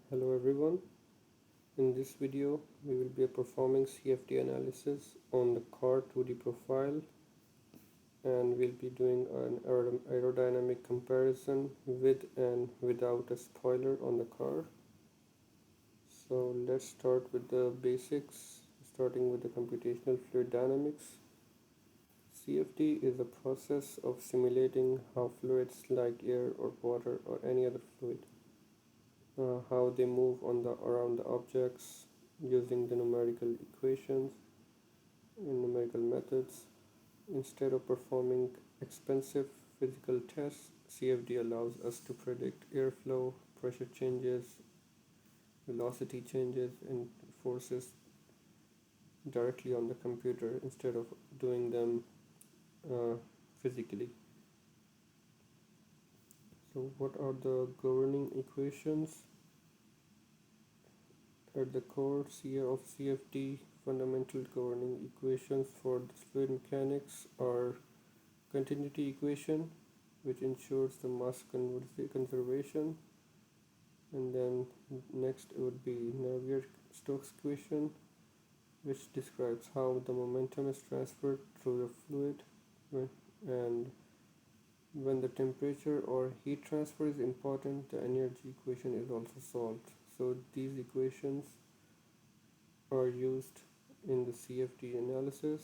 Hello everyone. In this video we will be performing CFD analysis on the car 2D profile, and we'll be doing an aerodynamic comparison with and without a spoiler on the car. So let's start with the basics, starting with the computational fluid dynamics. CFD is a process of simulating how fluids like air or water or any other fluid how they move around the objects using the numerical equations and numerical methods. Instead of performing expensive physical tests, CFD allows us to predict airflow, pressure changes, velocity changes, and forces directly on the computer instead of doing them uh, physically. So, what are the governing equations? At the core of CFD, fundamental governing equations for the fluid mechanics are continuity equation, which ensures the mass conservation, and then next it would be Navier-Stokes equation, which describes how the momentum is transferred through the fluid and when the temperature or heat transfer is important, the energy equation is also solved. So these equations are used in the CFD analysis.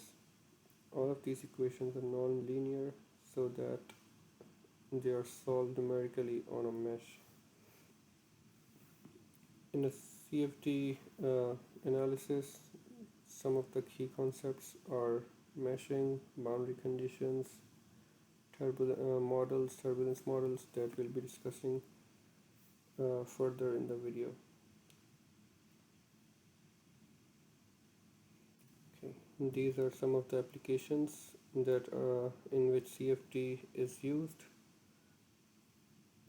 All of these equations are non-linear so that they are solved numerically on a mesh. In a CFD analysis, some of the key concepts are meshing, boundary conditions, turbulence models that we'll be discussing further in the video. Okay, these are some of the applications that in which CFD is used.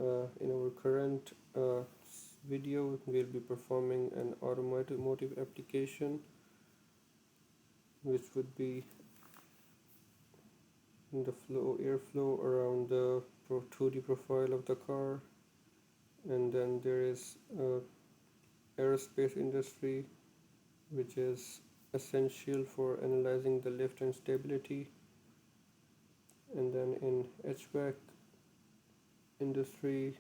In our current video, we'll be performing an automotive application, which would be the airflow around the 2D profile of the car, and then there is aerospace industry, which is essential for analyzing the lift and stability, and then in HVAC industry,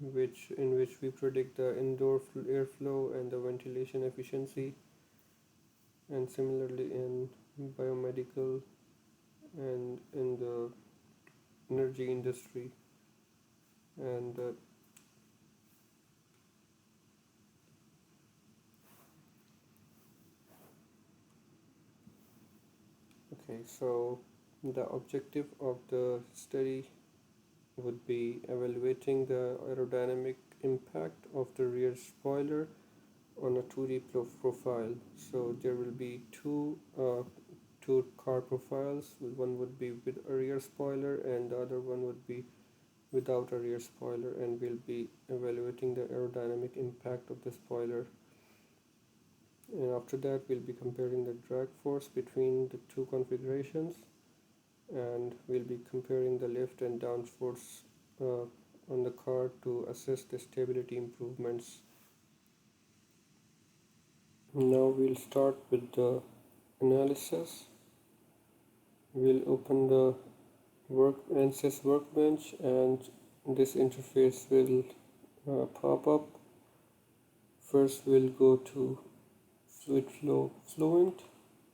in which we predict the indoor airflow and the ventilation efficiency, and similarly in biomedical and in the energy industry. And okay, so the objective of the study would be evaluating the aerodynamic impact of the rear spoiler on a 2D profile. So there will be two car profiles. One would be with a rear spoiler and the other one would be without a rear spoiler, and we'll be evaluating the aerodynamic impact of the spoiler. And after that we'll be comparing the drag force between the two configurations, and we'll be comparing the lift and downforce on the car to assess the stability improvements. Now we'll start with the analysis. We'll open the ANSYS workbench, and this interface will pop up. First we'll go to fluid flow fluent.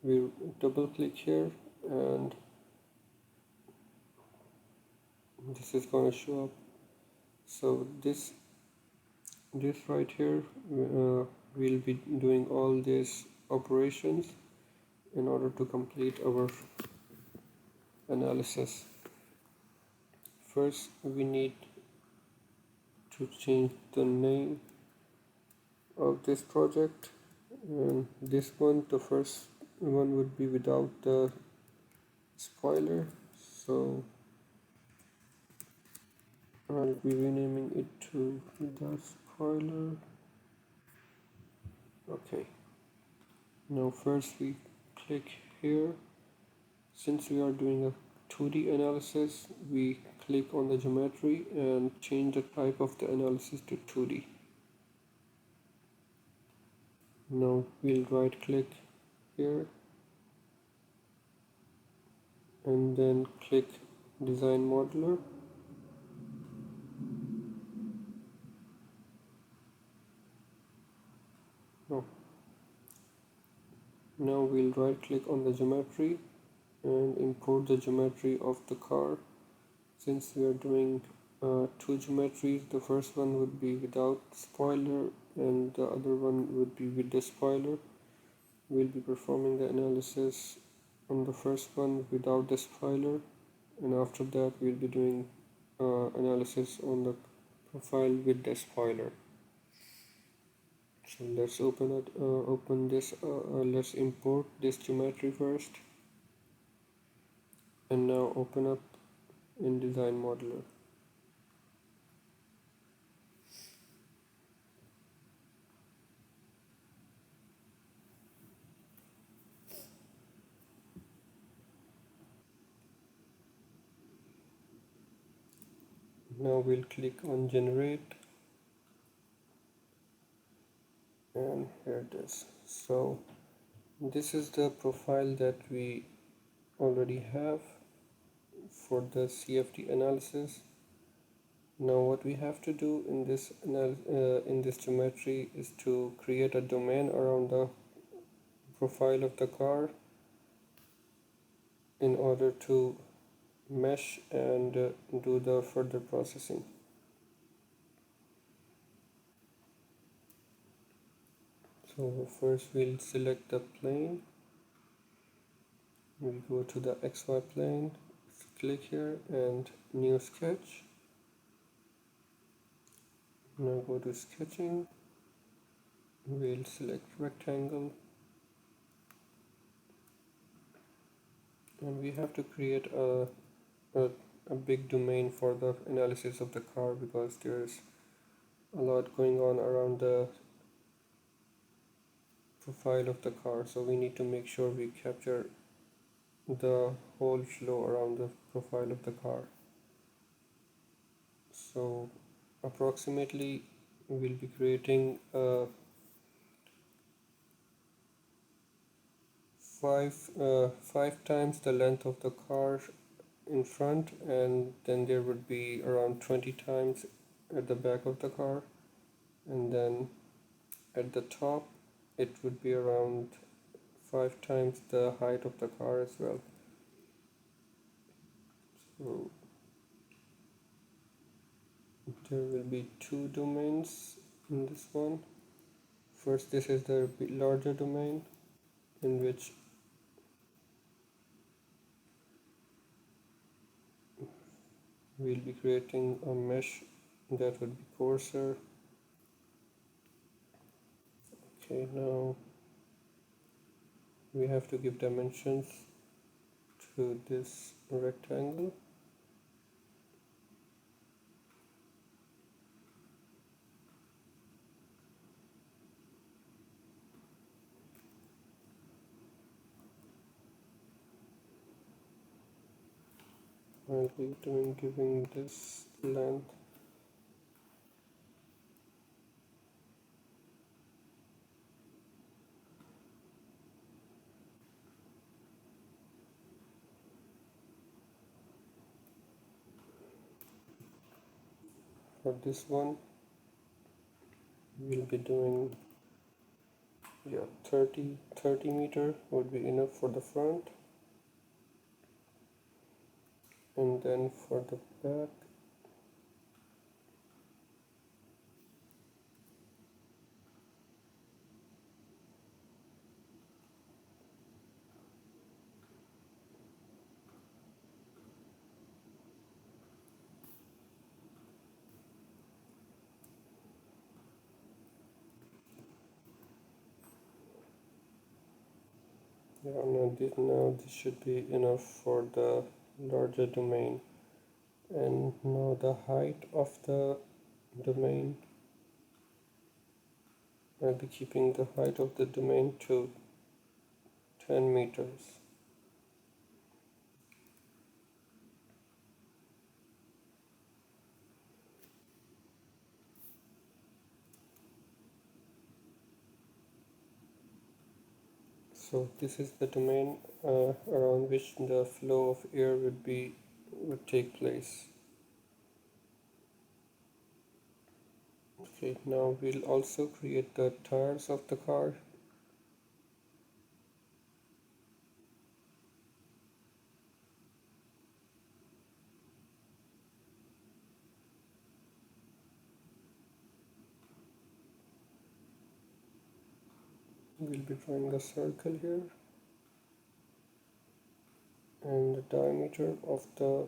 We'll double click here, and this is going to show up. So this right here, we'll be doing all these operations in order to complete our analysis. First we need to change the name of this project, and this one, the first one, would be without the spoiler, so I'll be renaming it to the spoiler. Okay, now first we click here. Since we are doing a 2D analysis, we click on the geometry and change the type of the analysis to 2D. Now we'll right click here and then click design modeler. No. Now we'll right click on the geometry and import the geometry of the car. Since we are doing two geometries, the first one would be without spoiler and the other one would be with the spoiler. We'll be performing the analysis on the first one without the spoiler, and after that we'll be doing analysis on the profile with the spoiler. So let's open this, let's import this geometry first, and now open up in design modeler. Now we'll click on generate, and here it is. So this is the profile that we already have for the CFD analysis. Now what we have to do in this geometry is to create a domain around the profile of the car in order to mesh and do the further processing. So first we'll select the plane, we'll go to the XY plane, click here and new sketch. Now go to sketching, we'll select rectangle, and we have to create a big domain for the analysis of the car because there's a lot going on around the profile of the car, so we need to make sure we capture the whole flow around the profile of the car. So approximately we'll be creating five times the length of the car in front, and then there would be around 20 times at the back of the car, and then at the top it would be around 5 times the height of the car as well. So there will be two domains in this one. First, this is the larger domain in which we'll be creating a mesh that would be coarser. Okay, now we have to give dimensions to this rectangle. I'll be giving this length for this one. We'll be doing 30 meter would be enough for the front, and then for the back now this should be enough for the larger domain. And now the height of the domain, I'll be keeping the height of the domain to 10 meters. So this is the domain around which the flow of air would take place. Okay, now we'll also create the tires of the car. We'll be drawing a circle here, and the diameter of the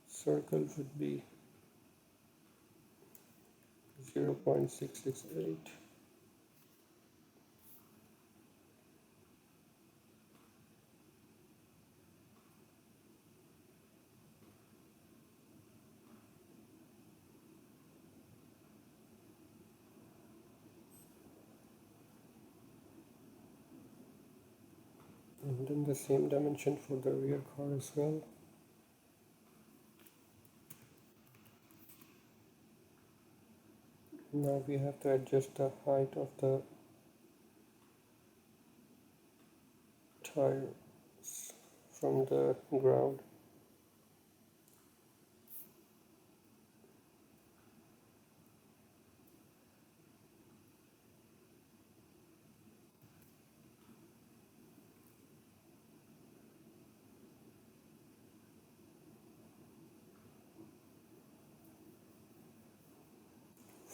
circle would be 0.668. And then the same dimension for the rear car as well. Now we have to adjust the height of the tires from the ground.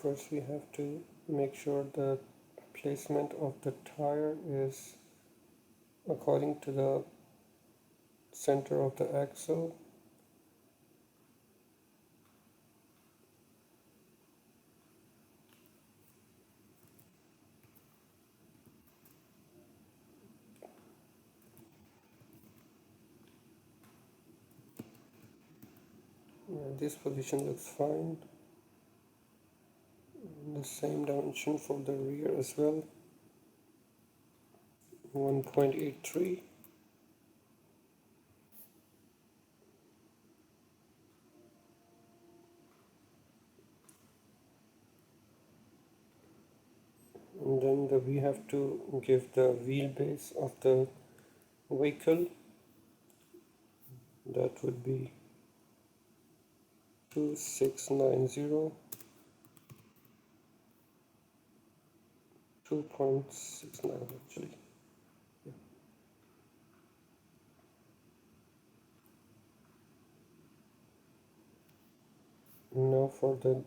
First we have to make sure the placement of the tire is according to the center of the axle. This position looks fine. The same dimension for the rear as well, 1.83. And then we have to give the wheelbase of the vehicle, that would be 2690, 2.69 actually. Yeah. Now for the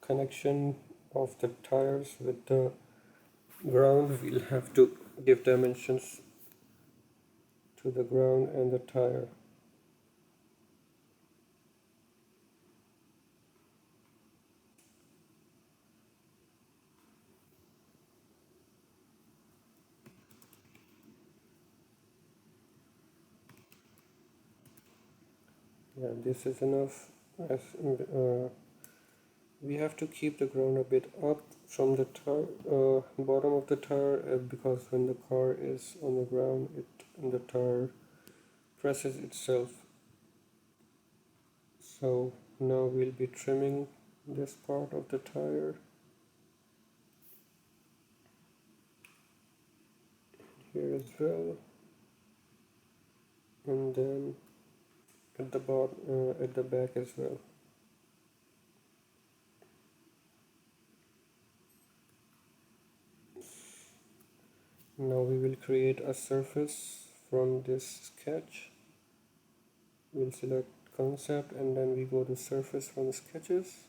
connection of the tires with the ground, we'll have to give dimensions to the ground and the tire. Yeah, this is enough. As we have to keep the ground a bit up from the bottom of the tire, because when the car is on the ground, the tire presses itself. So now we'll be trimming this part of the tire here as well, and then at the bottom, at the back as well. Now we will create a surface from this sketch. We'll select concept and then we go to surface from sketches.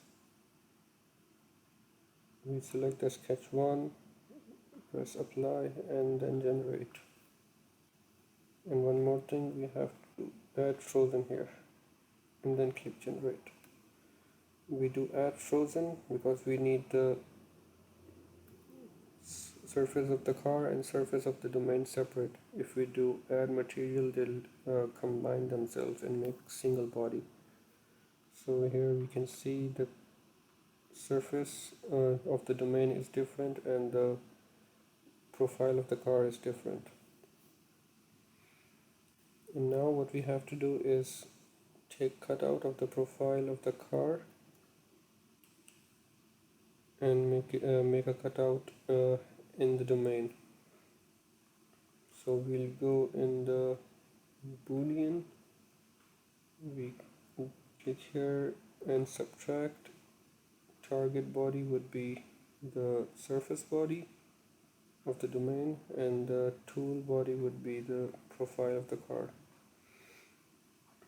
We select the sketch 1, press apply and then generate. And one more thing, we have to add frozen here and then click generate. We do add frozen because we need the surface of the car and surface of the domain separate. If we do add material, they'll combine themselves and make single body. So here we can see the surface of the domain is different and the profile of the car is different. And now what we have to do is take cutout of the profile of the car and make a cutout in the domain. So we'll go in the Boolean, we click here and subtract. Target body would be the surface body of the domain, and the tool body would be the profile of the card.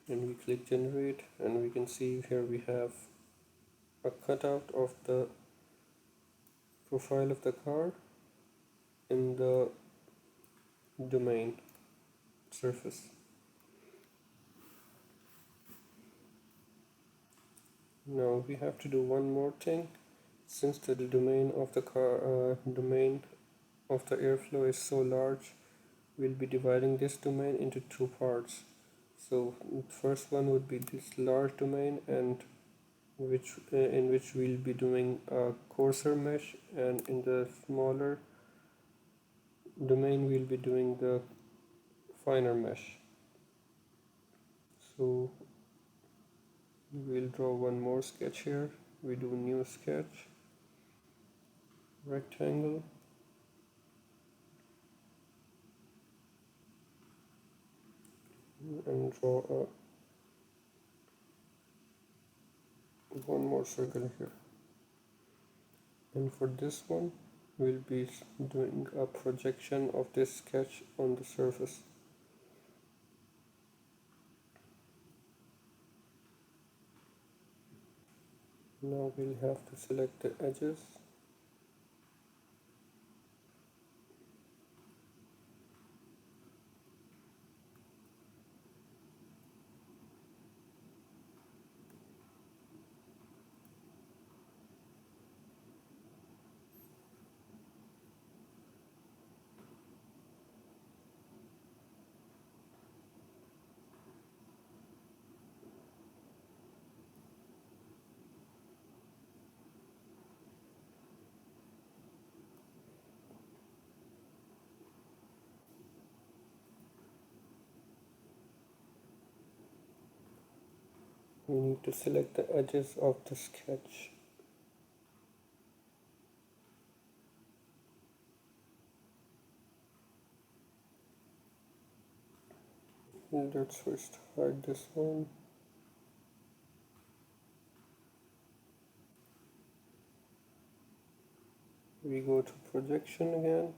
And we click generate, and we can see here we have a cutout of the profile of the card in the domain surface. Now we have to do one more thing. Since the domain of the domain of the airflow is so large, we'll be dividing this domain into two parts. So first one would be this large domain, and in which we'll be doing a coarser mesh, and in the smaller domain we'll be doing the finer mesh. So we'll draw one more sketch here. We do new sketch, rectangle, and draw one more circle here. And for this one we'll be doing a projection of this sketch on the surface. Now we'll have to select the edges. We need to select the edges of the sketch. Let's first hide this one. We go to projection again.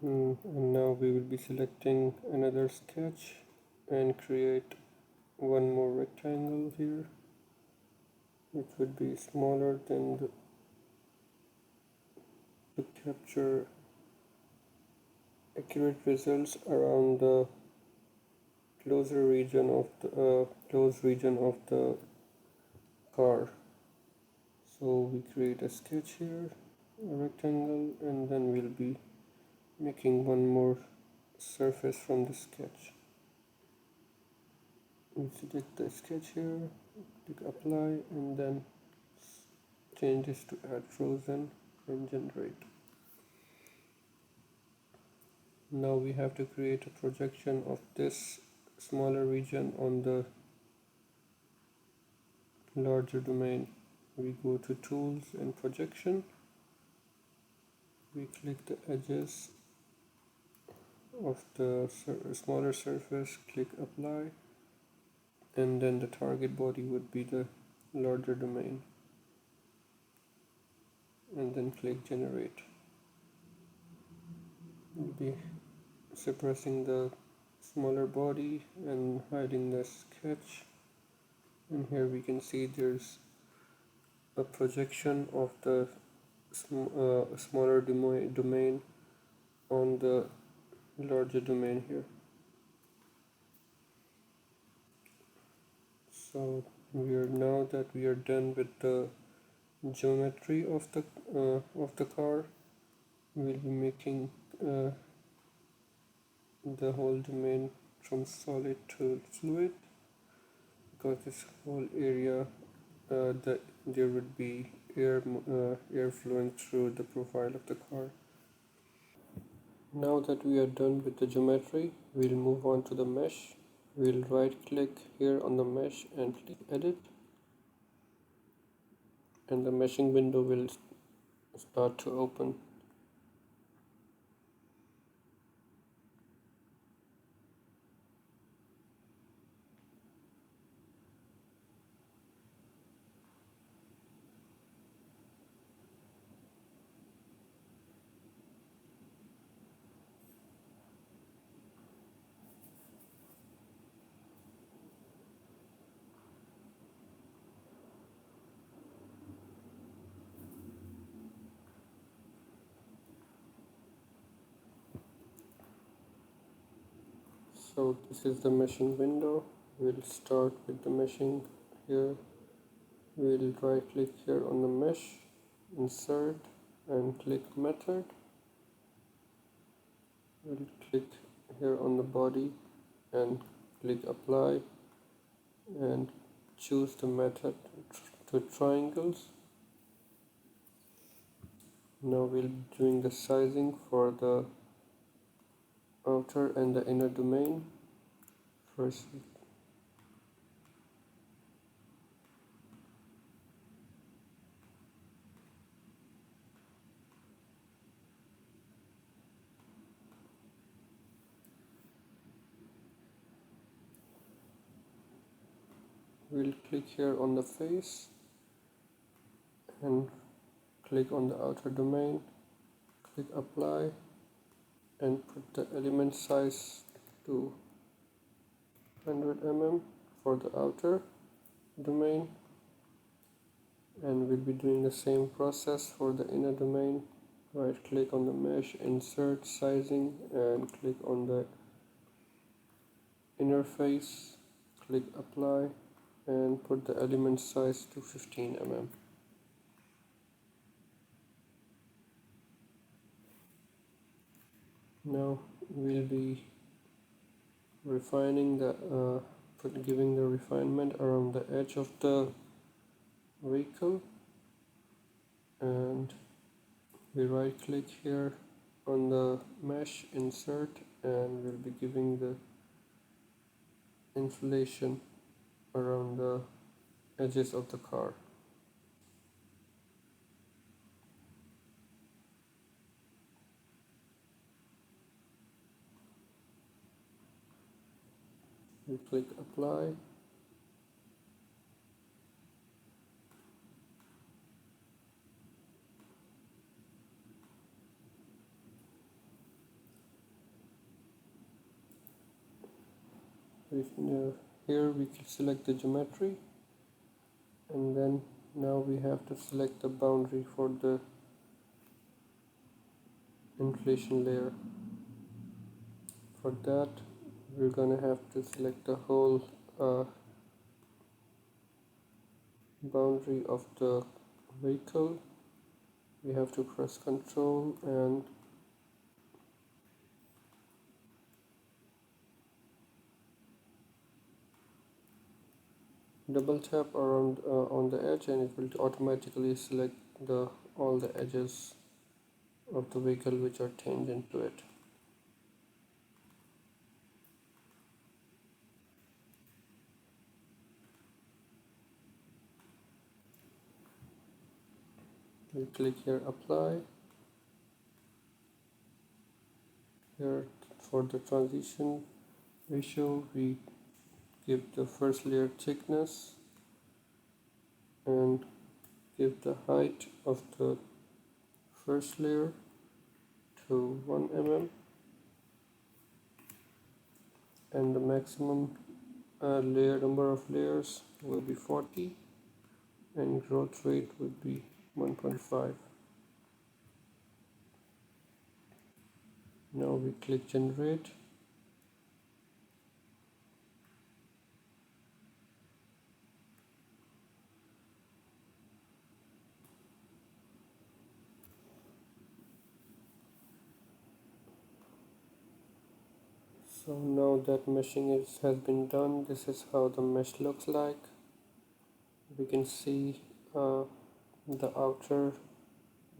And now we will be selecting another sketch and create one more rectangle here, which would be smaller than to capture accurate results around the closer region of the close region of the car. So we create a sketch here, a rectangle, and then we'll be making one more surface from the sketch. We select the sketch here, click apply, and then change this to add frozen and generate. Now we have to create a projection of this smaller region on the larger domain. We go to tools and projection, we click the edges of the smaller surface, click apply, and then the target body would be the larger domain, and then click generate. We'll be suppressing the smaller body and hiding the sketch, and here we can see there's a projection of the smaller domain on the larger domain here. So now that we are done with the geometry of the car, we'll be making the whole domain from solid to fluid, because this whole area there would be air flowing through the profile of the car. Now that we are done with the geometry, we'll move on to the mesh. We'll right click here on the mesh and click edit, and the meshing window will start to open. So this is the meshing window. We'll start with the meshing here. We'll right click here on the mesh, insert, and click method. We'll click here on the body and click apply, and choose the method to triangles. Now we'll be doing the sizing for the outer and the inner domain. First we'll click here on the face and click on the outer domain, click apply, and put the element size to 100 mm for the outer domain, and we'll be doing the same process for the inner domain. Right click on the mesh, insert sizing, and click on the inner face, click apply, and put the element size to 15 mm. Now we'll be refining giving the refinement around the edge of the vehicle, and we right click here on the mesh, insert, and we'll be giving the inflation around the edges of the car. We click apply, here we can select the geometry, and then now we have to select the boundary for the inflation layer. For that, we're gonna have to select the whole boundary of the vehicle. We have to press Ctrl and double tap around on the edge, and it will automatically select all the edges of the vehicle which are tangent to it. We click here apply. Here for the transition ratio, we give the first layer thickness and give the height of the first layer to 1 mm, and the maximum layer number of layers will be 40, and growth rate would be 1.5. Now we click generate. So now that meshing has been done, this is how the mesh looks like. We can see the outer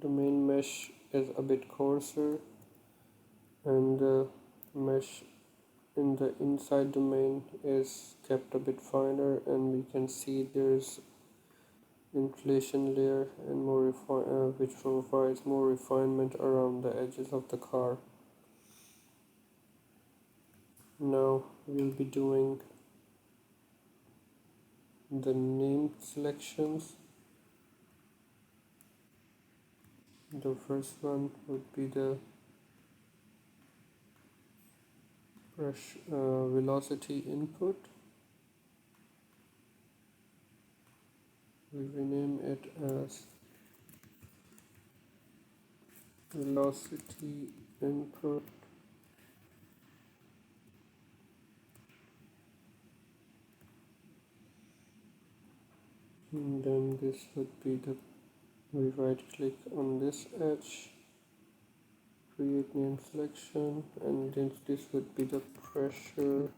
domain mesh is a bit coarser, and the mesh in the inside domain is kept a bit finer, and we can see there's inflation layer and which provides more refinement around the edges of the car. Now we'll be doing the name selections. The first one would be the velocity input. We rename it as velocity input, and then this would be the, we right click on this edge, create name selection, and then this would be the pressure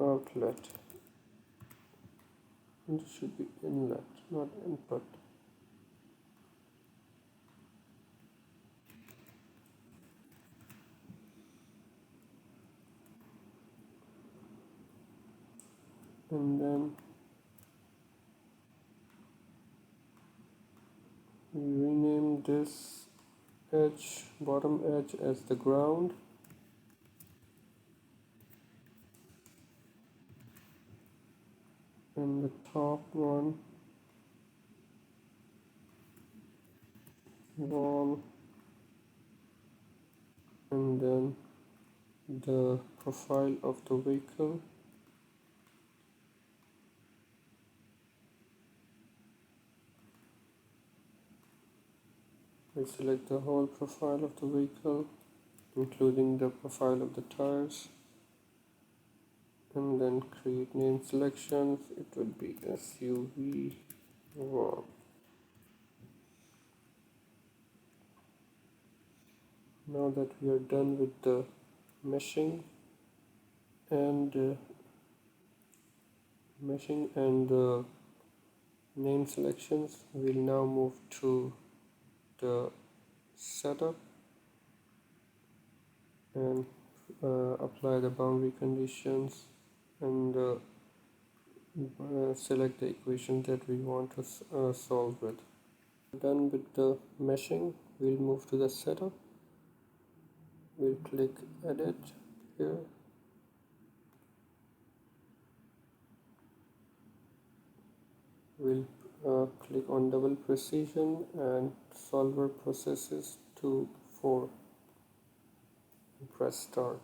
outlet. And this should be inlet, not input. And then we rename this edge, bottom edge, as the ground, and the top one wall, and then the profile of the vehicle. We select the whole profile of the vehicle, including the profile of the tires, and then create name selections. It would be SUV 1. Now that we are done with the meshing and name selections, we'll now move to the setup and apply the boundary conditions and select the equation that we want to solve with. Done with the meshing, we'll move to the setup. We'll click edit here. We'll click on double precision and solver processes to 4 and press start.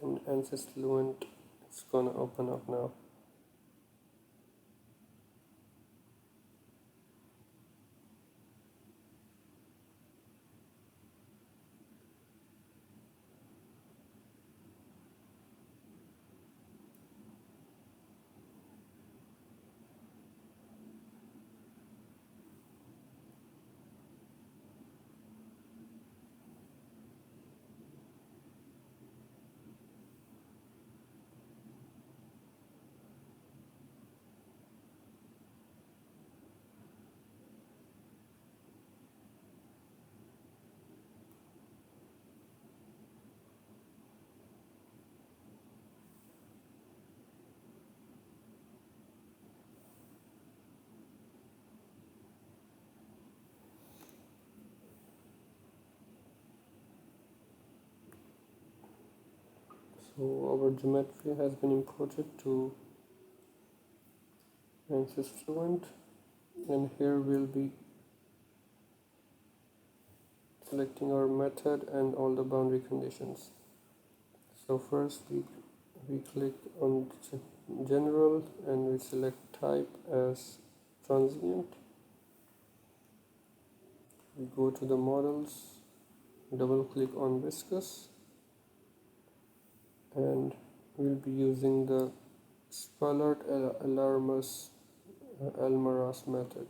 And ANSYS Fluent is gonna open up now. our geometry has been imported to ANSYS Fluent, and here we'll be selecting our method and all the boundary conditions. So first we click on general and we select type as transient. We go to the models, double click on viscous, and we'll be using the Spallert Almaras method.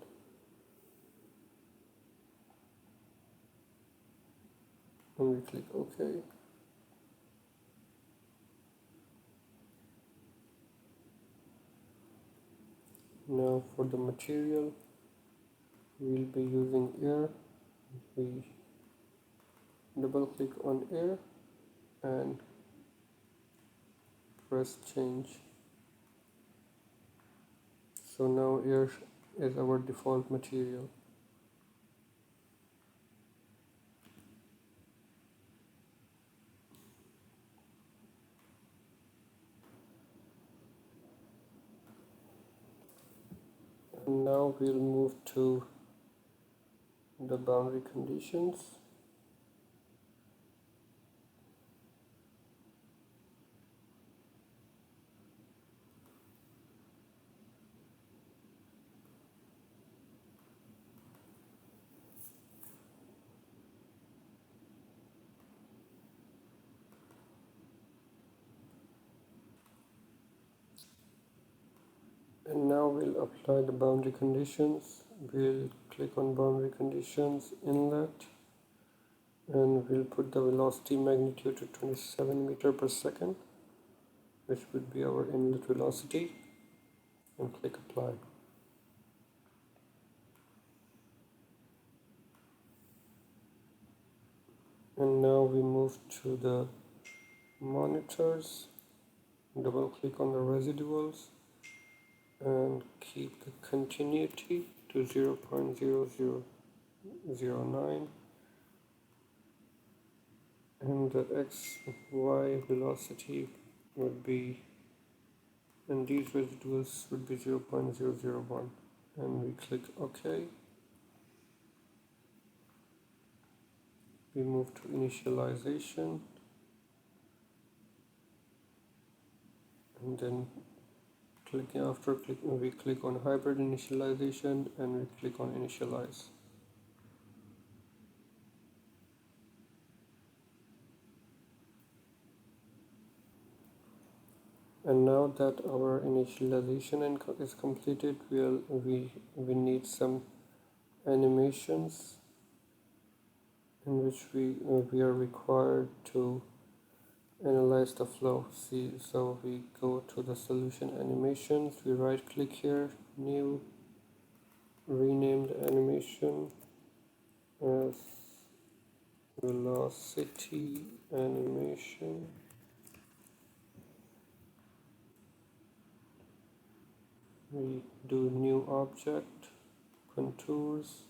And we click OK. Now for the material, we'll be using air. We double click on air and press change. So now air is our default material. And now we'll move to the boundary conditions. And now we'll apply the boundary conditions. We'll click on boundary conditions, inlet, and we'll put the velocity magnitude to 27 meter per second, which would be our inlet velocity, and click apply. And now we move to the monitors, double click on the residuals and keep the continuity to 0.0009, and the XY velocity would be, and these residuals would be 0.001, and we click OK. We move to initialization, and then we click on hybrid initialization and we click on initialize. And now that our initialization is completed, we need some animations in which we are required to analyze the flow. So we go to the solution animations, we right click here, new, rename the animation as velocity animation. We do new object, contours,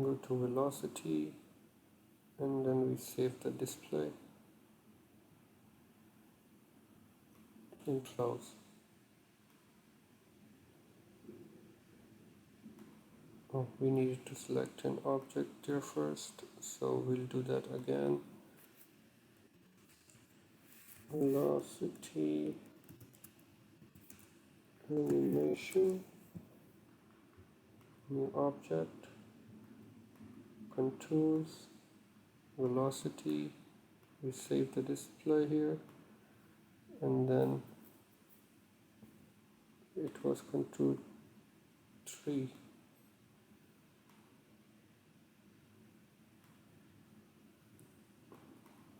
go to velocity, and then we save the display and close. Oh, we needed to select an object there first, so we'll do that again. Velocity animation, new object, contours, velocity, we save the display here, and then it was contour 3.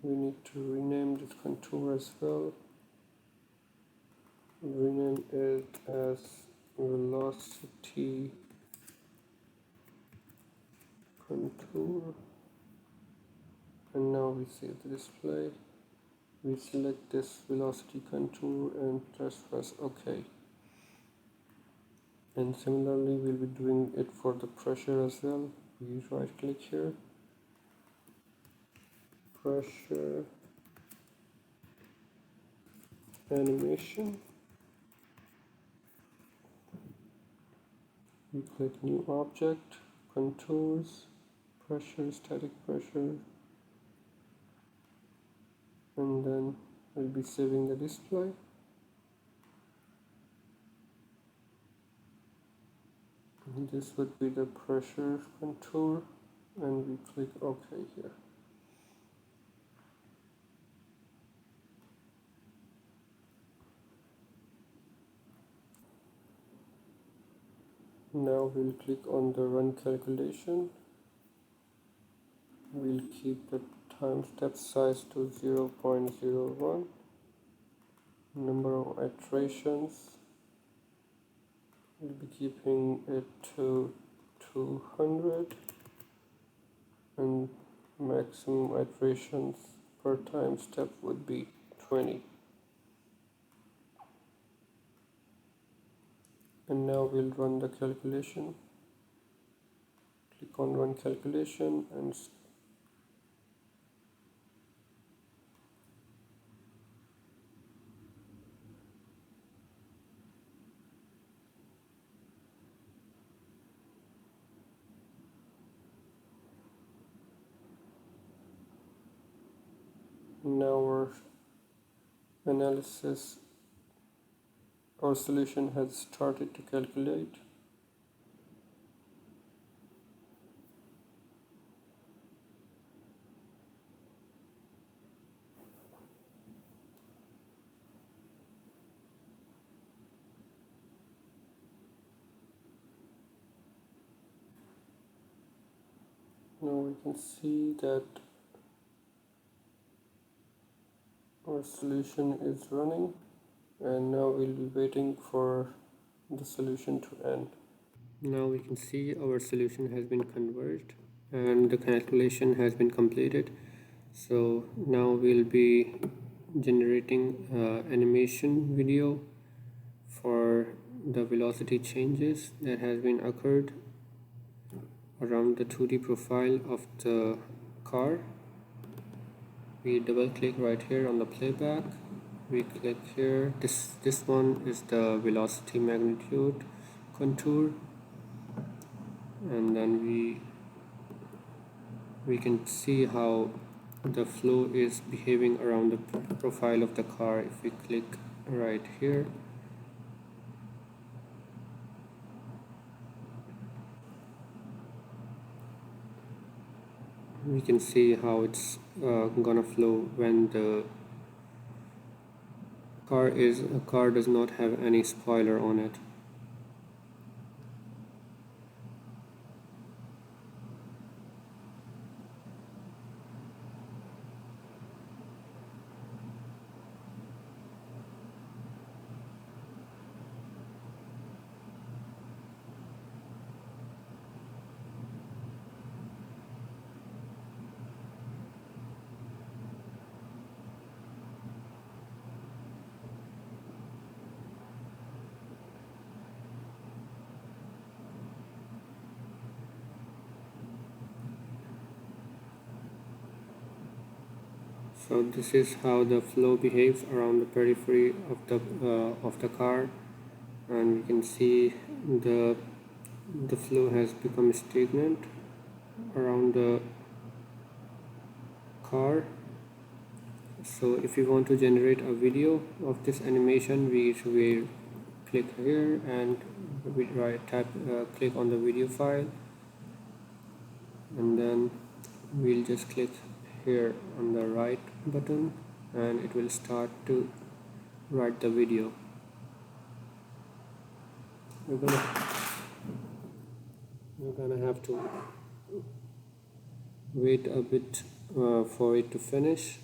We need to rename this contour as well. Rename it as velocity contour, and now we save the display. We select this velocity contour and press OK. And similarly we'll be doing it for the pressure as well. We right click here, pressure, animation. We click new object, contours, pressure, static pressure, and then we'll be saving the display. And this would be the pressure contour, and we click OK here. Now we'll click on the run calculation. We'll keep the time step size to 0.01. Number of iterations, we'll be keeping it to 200, and maximum iterations per time step would be 20. And now we'll run the calculation. Click on run calculation, and now our solution has started to calculate. Now we can see that our solution is running, and now we'll be waiting for the solution to end. Now we can see our solution has been converged and the calculation has been completed. So now we'll be generating animation video for the velocity changes that has been occurred around the 2D profile of the car. We double click right here on the playback. We click here. This one is the velocity magnitude contour, and then we can see how the flow is behaving around the profile of the car. If we click right here, we can see how it's gonna flow when the car does not have any spoiler on it. So this is how the flow behaves around the periphery of the car, and we can see the flow has become stagnant around the car. So if you want to generate a video of this animation, we click here and we click on the video file, and then we'll just click here on the right button, and it will start to write the video. We're gonna have to wait a bit for it to finish.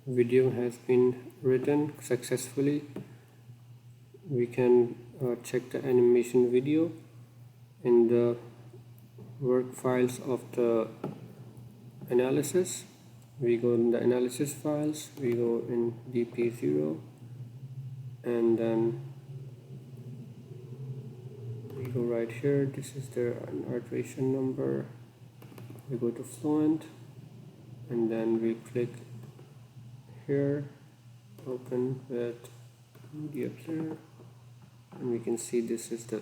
video has been written successfully. We can check the animation video in the work files of the analysis. We go in the analysis files, we go in DP0, and then we go right here. This is the iteration number. We go to Fluent, and then we click here, open with media player, and we can see this is the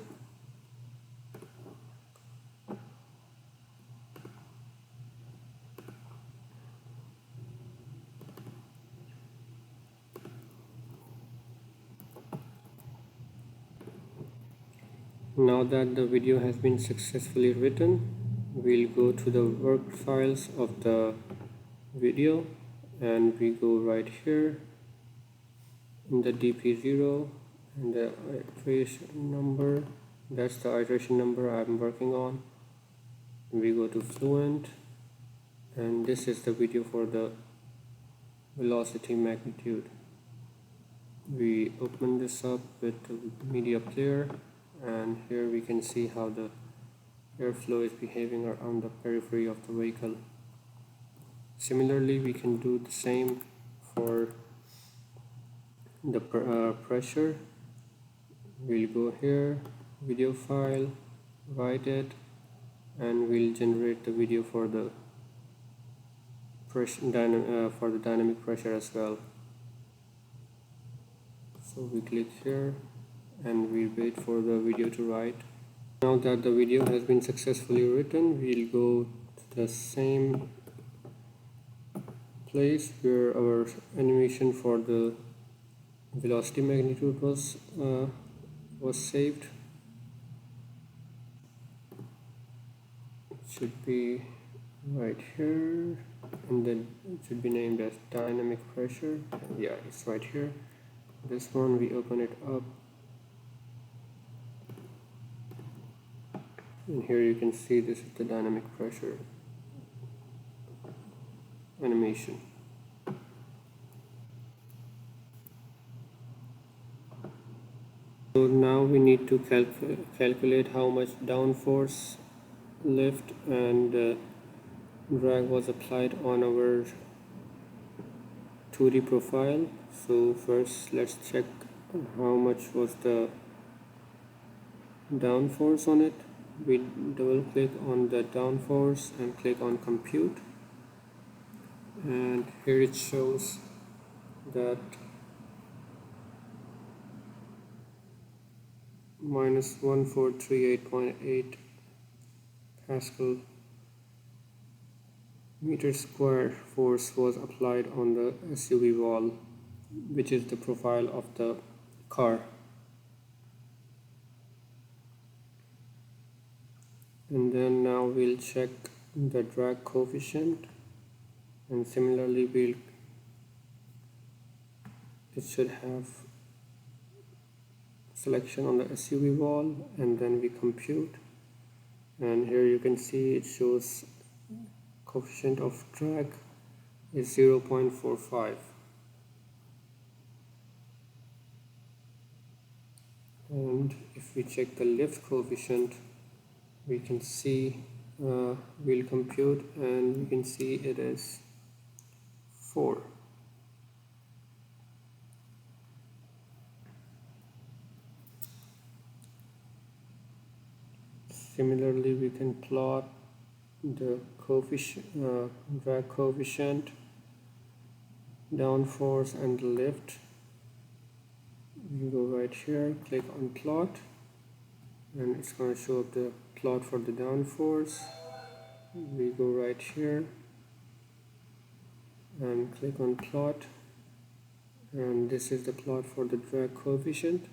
Now that the video has been successfully written, we'll go to the work files of the video, and we go right here in the DP0 and the iteration number. That's the iteration number I'm working on. We go to Fluent, and this is the video for the velocity magnitude. We open this up with the media player, and here we can see how the airflow is behaving around the periphery of the vehicle. Similarly, we can do the same for the pressure. We'll go here, video file, write it, and we'll generate the video for the dynamic pressure as well. So we click here and we wait for the video to write. Now that the video has been successfully written, we'll go to the same place where our animation for the velocity magnitude was saved. It should be right here, and then it should be named as dynamic pressure. Yeah, it's right here. This one, we open it up, and here you can see this is the dynamic pressure animation. So now we need to calculate how much downforce, lift, and drag was applied on our 2D profile. So first let's check how much was the downforce on it. We double click on the downforce and click on compute, and here it shows that minus 1438.8 Pascal meter square force was applied on the SUV wall, which is the profile of the car. And then now we'll check the drag coefficient, and similarly it should have selection on the SUV wall, and then we compute, and here you can see it shows coefficient of drag is 0.45. And if we check the lift coefficient, we can see we'll compute, and we can see it is 4. Similarly, we can plot the coefficient, drag coefficient, downforce, and lift. We go right here, click on plot, and it's going to show up the plot for the downforce. We go right here and click on plot, and this is the plot for the drag coefficient.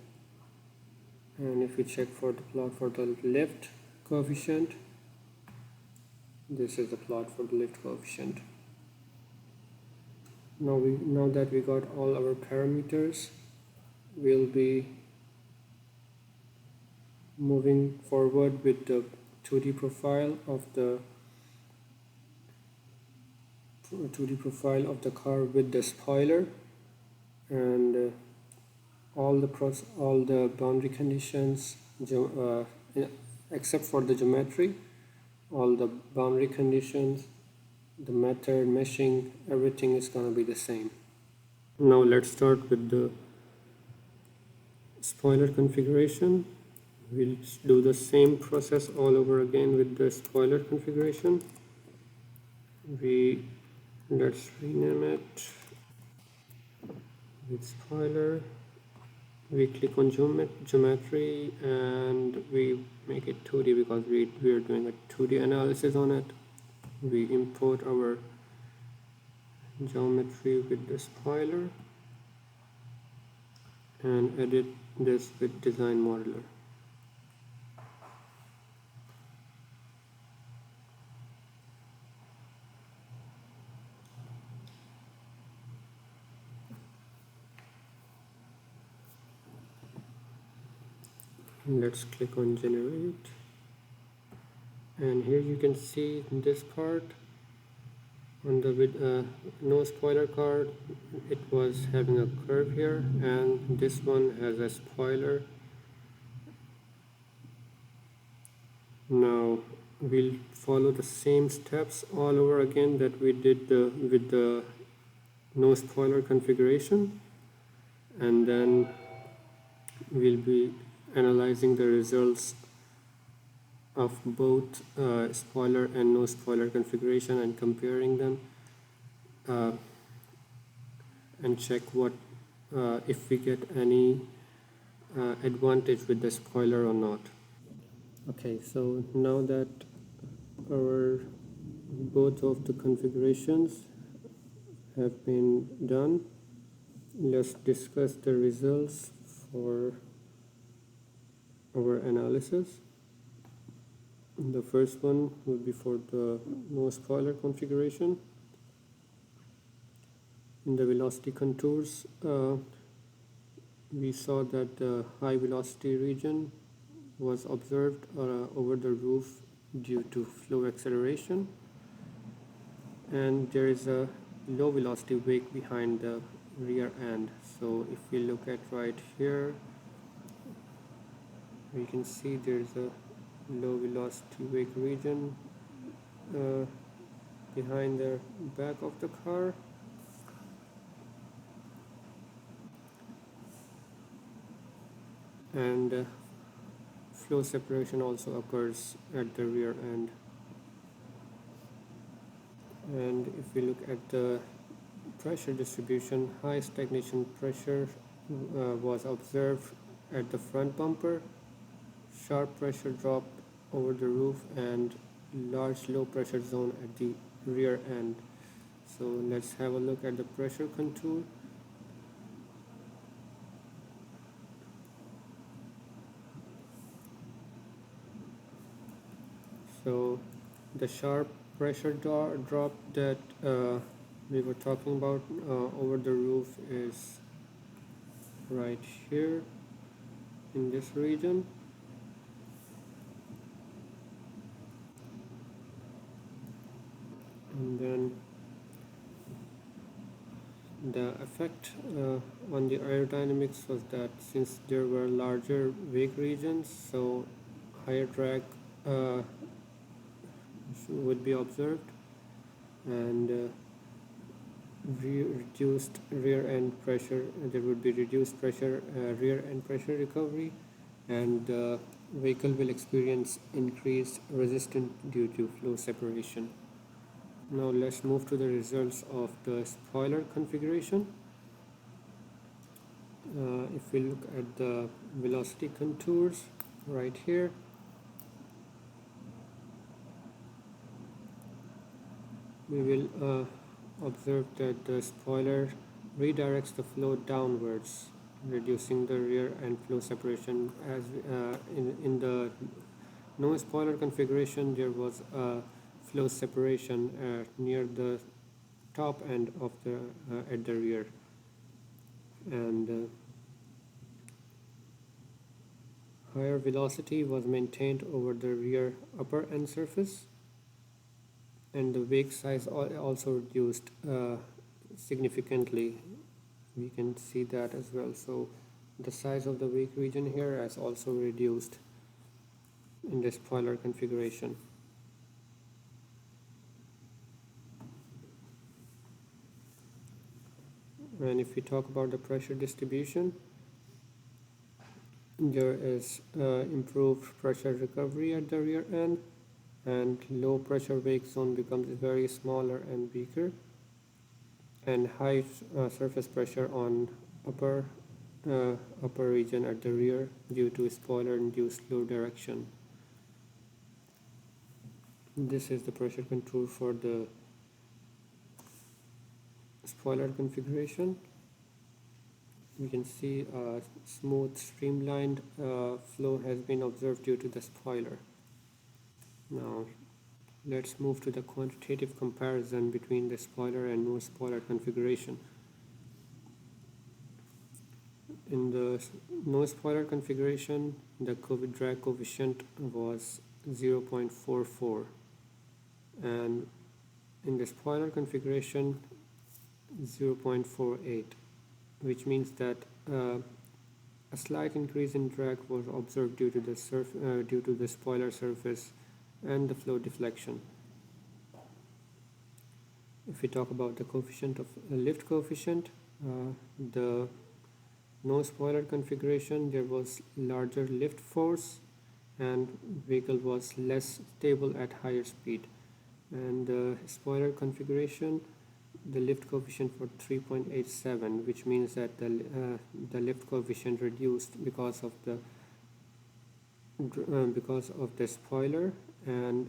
And if we check for the plot for the lift coefficient, this is the plot for the lift coefficient. Now that we got all our parameters, we'll be moving forward with the 2D profile of the 2D profile of the car with the spoiler, and all the boundary conditions, except for the geometry, all the boundary conditions, the method, meshing, everything is going to be the same. Now let's start with the spoiler configuration. We'll do the same process all over again with the spoiler configuration. Let's rename it with spoiler. We click on geometry and we make it 2D because we are doing a 2D analysis on it. We import our geometry with the spoiler and edit this with design modeler. Let's click on generate, and here you can see this part on the with no spoiler card. It was having a curve here, and this one has a spoiler. Now we'll follow the same steps all over again that we did with the no spoiler configuration, and then we'll be analyzing the results of both spoiler and no spoiler configuration and comparing them, and check what if we get any advantage with the spoiler or not. Okay, so now that our both of the configurations have been done, let's discuss the results for our analysis. The first one will be for the no spoiler configuration. In the velocity contours, we saw that the high velocity region was observed over the roof due to flow acceleration, and there is a low velocity wake behind the rear end. So if we look at right here, we can see there's a low velocity wake region behind the back of the car, and flow separation also occurs at the rear end. And if we look at the pressure distribution, high stagnation pressure was observed at the front bumper, sharp pressure drop over the roof, and large low pressure zone at the rear end. So let's have a look at the pressure contour. So the sharp pressure drop that we were talking about over the roof is right here in this region. And then the effect on the aerodynamics was that since there were larger wake regions, so higher drag would be observed, and reduced rear end pressure. There would be reduced pressure, rear end pressure recovery, and the vehicle will experience increased resistance due to flow separation. Now let's move to the results of the spoiler configuration. If we look at the velocity contours right here, we will observe that the spoiler redirects the flow downwards, reducing the rear end flow separation. As in the no spoiler configuration, there was a flow separation near the top end of the at the rear, and higher velocity was maintained over the rear upper end surface, and the wake size also reduced significantly. We can see that as well. So the size of the wake region here has also reduced in the spoiler configuration. And if we talk about the pressure distribution, there is improved pressure recovery at the rear end, and low pressure wake zone becomes very smaller and weaker, and high surface pressure on upper upper region at the rear due to spoiler induced low direction. This is the pressure control for the spoiler configuration. We can see a smooth streamlined flow has been observed due to the spoiler. Now let's move to the quantitative comparison between the spoiler and no spoiler configuration. In the no spoiler configuration, the drag coefficient was 0.44, and in the spoiler configuration 0.48, which means that a slight increase in drag was observed due to the spoiler surface and the flow deflection. If we talk about the coefficient of lift coefficient, the no spoiler configuration, there was larger lift force and vehicle was less stable at higher speed. And the spoiler configuration, the lift coefficient for 3.87, which means that the lift coefficient reduced because of the spoiler, and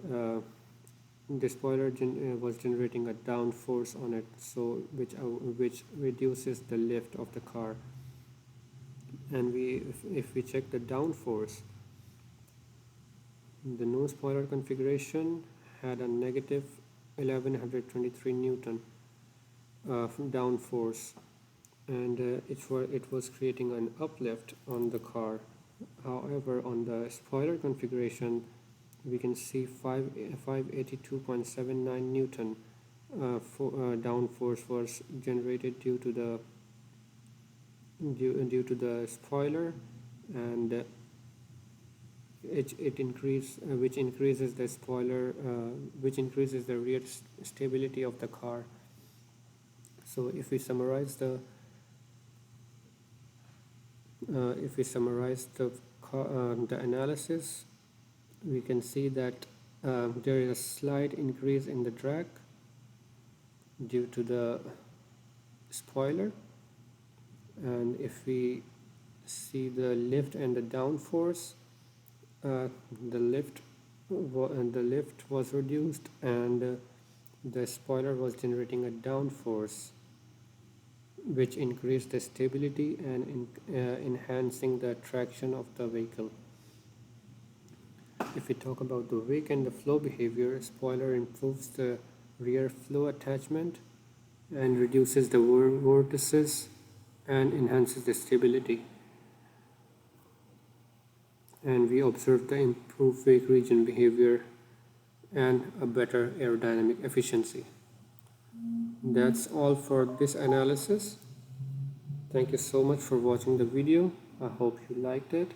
the spoiler was generating a down force on it, so which reduces the lift of the car. And if we check the down force, the no spoiler configuration had a negative 1123 Newton down force, and it was creating an uplift on the car. However, on the spoiler configuration, we can see 582.79 Newton down force was generated due to the spoiler, and which increases the spoiler, which increases the rear stability of the car. So if we summarize the analysis, we can see that there is a slight increase in the drag due to the spoiler, and if we see the lift and the down force, the lift was reduced, and the spoiler was generating a down force, which increased the stability and enhancing the traction of the vehicle. If we talk about the wake and the flow behavior, spoiler improves the rear flow attachment and reduces the vortices and enhances the stability. And we observe the improved wake region behavior and a better aerodynamic efficiency. That's all for this analysis. Thank you so much for watching the video. I hope you liked it.